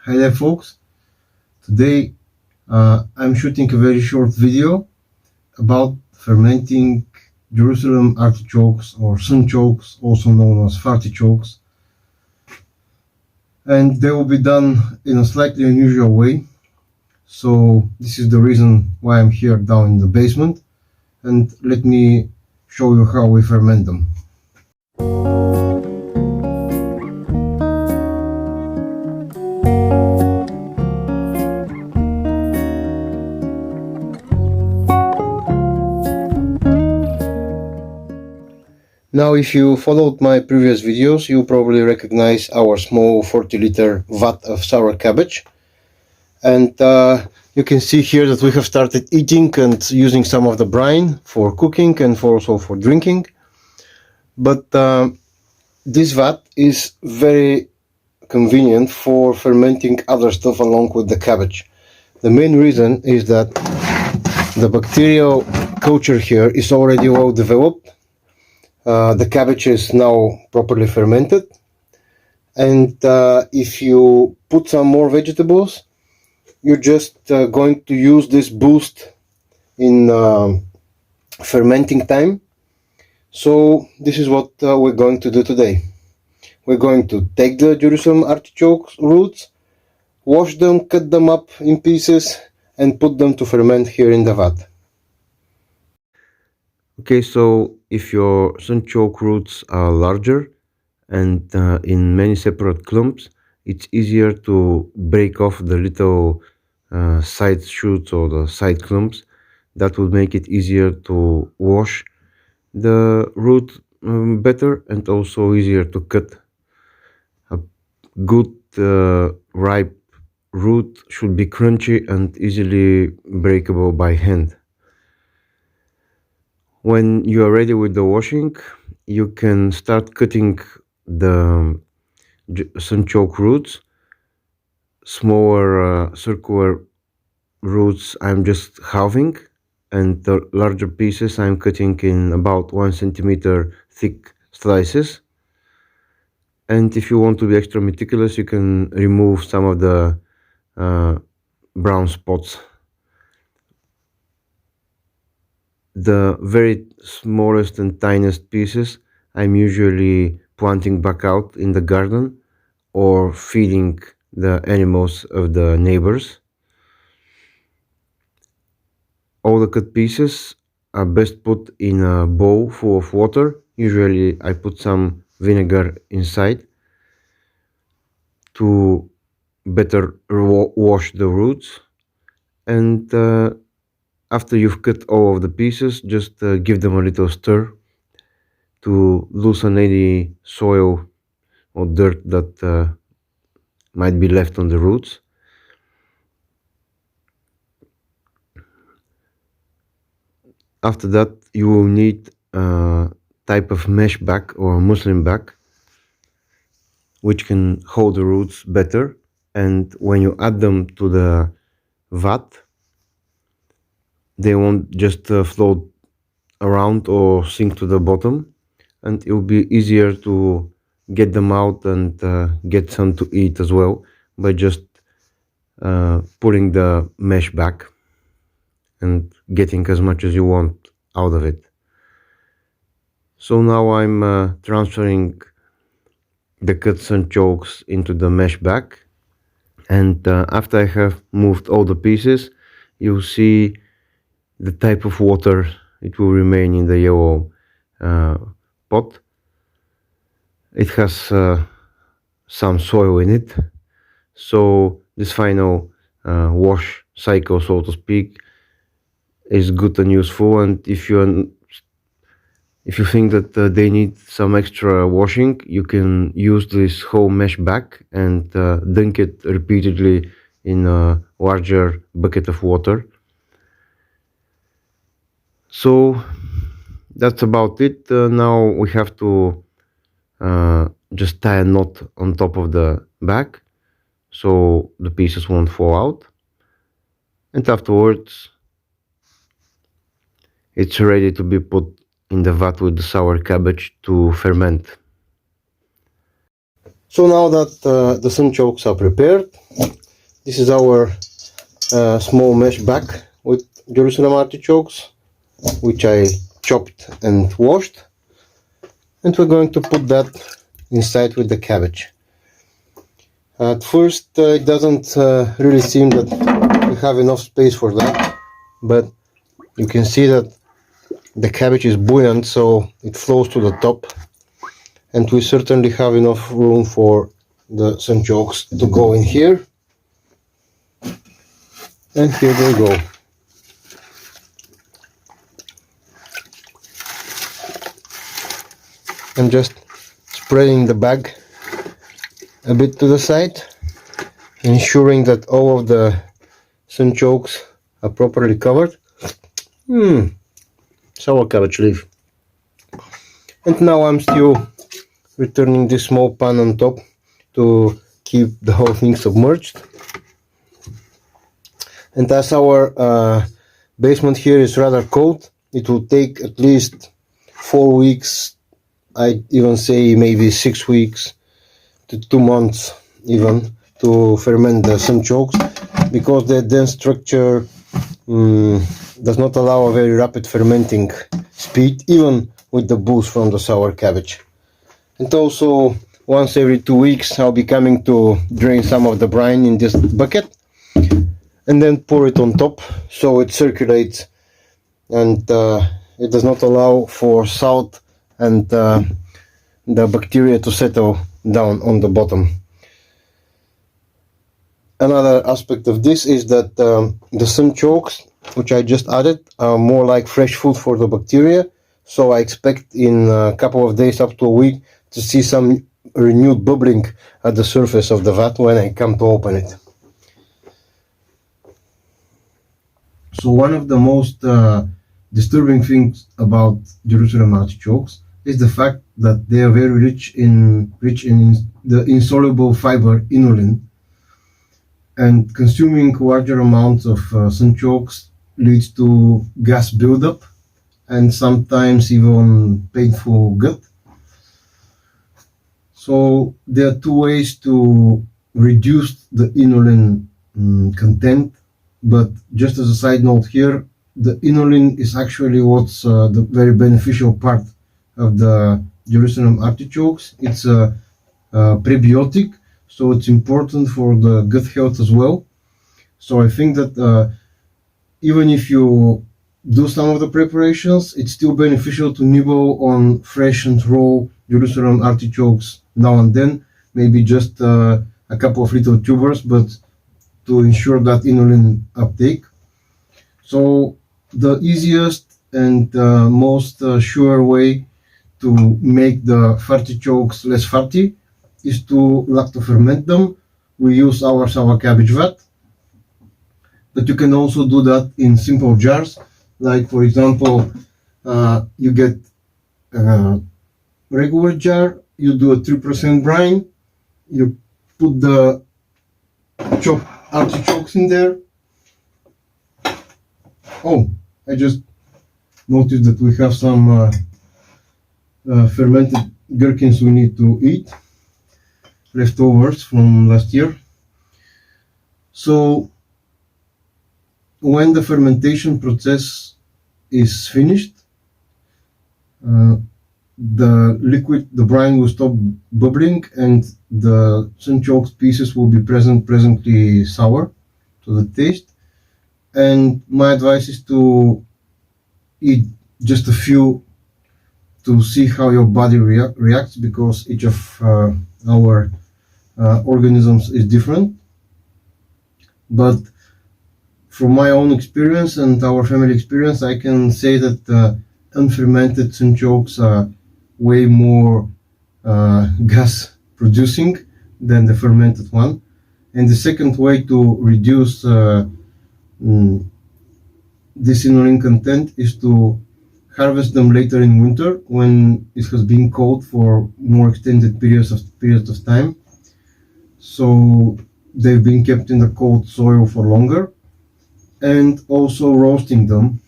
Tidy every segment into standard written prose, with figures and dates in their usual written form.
Hi there folks, today I'm shooting a very short video about fermenting Jerusalem artichokes or sunchokes, also known as artichokes, and they will be done in a slightly unusual way. So this is the reason why I'm here down in the basement, and let me show you how we ferment them. Now, if you followed my previous videos, you probably recognize our small 40-liter vat of sour cabbage. And you can see here that we have started eating and using some of the brine for cooking and also for drinking. But this vat is very convenient for fermenting other stuff along with the cabbage. The main reason is that the bacterial culture here is already well developed. The cabbage is now properly fermented, and if you put some more vegetables, you're just going to use this boost in fermenting time. So this is what we're going to do today. We're going to take the Jerusalem artichoke roots, wash them, cut them up in pieces, and put them to ferment here in the vat. Okay, so if your sunchoke roots are larger and in many separate clumps, it's easier to break off the little side shoots or the side clumps. That will make it easier to wash the root better and also easier to cut. A good ripe root should be crunchy and easily breakable by hand. When you are ready with the washing, you can start cutting the sunchoke roots. Smaller circular roots I'm just halving, and the larger pieces I'm cutting in about 1 centimeter thick slices. And if you want to be extra meticulous, you can remove some of the brown spots. The very smallest and tiniest pieces I'm usually planting back out in the garden or feeding the animals of the neighbors. All the cut pieces are best put in a bowl full of water. Usually I put some vinegar inside to better wash the roots, and after you've cut all of the pieces, just give them a little stir to loosen any soil or dirt that might be left on the roots. After that, you will need a type of mesh bag or muslin bag which can hold the roots better, and when you add them to the vat, they won't just float around or sink to the bottom, and it will be easier to get them out and get some to eat as well by just pulling the mesh back and getting as much as you want out of it. So now I'm transferring the cut sunchokes into the mesh bag, and after I have moved all the pieces, you'll see the type of water it will remain in the yellow pot. It has some soil in it, so this final wash cycle, so to speak, is good and useful. And if you think that they need some extra washing, you can use this whole mesh bag and dunk it repeatedly in a larger bucket of water. So that's about it. Now we have to just tie a knot on top of the bag so the pieces won't fall out, and afterwards it's ready to be put in the vat with the sour cabbage to ferment. So now that the sunchokes are prepared, this is our small mesh bag with Jerusalem artichokes, which I chopped and washed, and we're going to put that inside with the cabbage. At first it doesn't really seem that we have enough space for that, but you can see that the cabbage is buoyant, so it flows to the top, and we certainly have enough room for the sunchokes to go in here. And here they go. I'm just spreading the bag a bit to the side, ensuring that all of the sunchokes are properly covered. Sour cabbage leaf. And now I'm still returning this small pan on top to keep the whole thing submerged. And as our basement here is rather cold, it will take at least 4 weeks, I'd even say maybe 6 weeks to 2 months even, to ferment the sunchokes, because the dense structure does not allow a very rapid fermenting speed, even with the boost from the sour cabbage. And also, once every 2 weeks I'll be coming to drain some of the brine in this bucket and then pour it on top so it circulates, and it does not allow for salt and the bacteria to settle down on the bottom. Another aspect of this is that the sunchokes, which I just added, are more like fresh food for the bacteria, so I expect in a couple of days up to a week to see some renewed bubbling at the surface of the vat when I come to open it. So one of the most disturbing things about Jerusalem artichokes is the fact that they are very rich in the insoluble fiber inulin, and consuming larger amounts of sunchokes leads to gas buildup and sometimes even painful gut. So there are two ways to reduce the inulin content, but just as a side note here, the inulin is actually what's the very beneficial part of the Jerusalem artichokes. It's a prebiotic, so it's important for the gut health as well. So I think that even if you do some of the preparations, it's still beneficial to nibble on fresh and raw Jerusalem artichokes now and then, maybe just a couple of little tubers, but to ensure that inulin uptake. So the easiest and most sure way to make the artichokes less fatty is to lacto-ferment them. We use our sour cabbage vat, but you can also do that in simple jars. Like, for example, you get a regular jar, you do a 3% brine, you put the chopped artichokes in there. Oh, I just noticed that we have some fermented gherkins we need to eat, leftovers from last year. So when the fermentation process is finished, the liquid, the brine, will stop bubbling and the sunchokes pieces will be presently sour to the taste. And my advice is to eat just a few to see how your body reacts, because each of our organisms is different. But from my own experience and our family experience, I can say that unfermented sunchokes are way more gas producing than the fermented one. And the second way to reduce this inulin content is to harvest them later in winter when it has been cold for more extended periods of time. So they've been kept in the cold soil for longer. And also roasting them,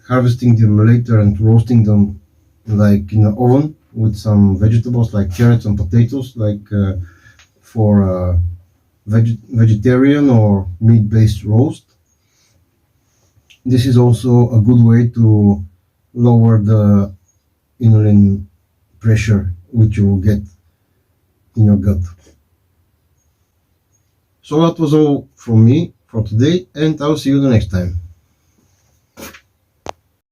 harvesting them later and roasting them like in the oven with some vegetables like carrots and potatoes, like for a vegetarian or meat-based roast. This is also a good way to lower the insulin pressure which you will get in your gut. So that was all from me for today, and I'll see you the next time.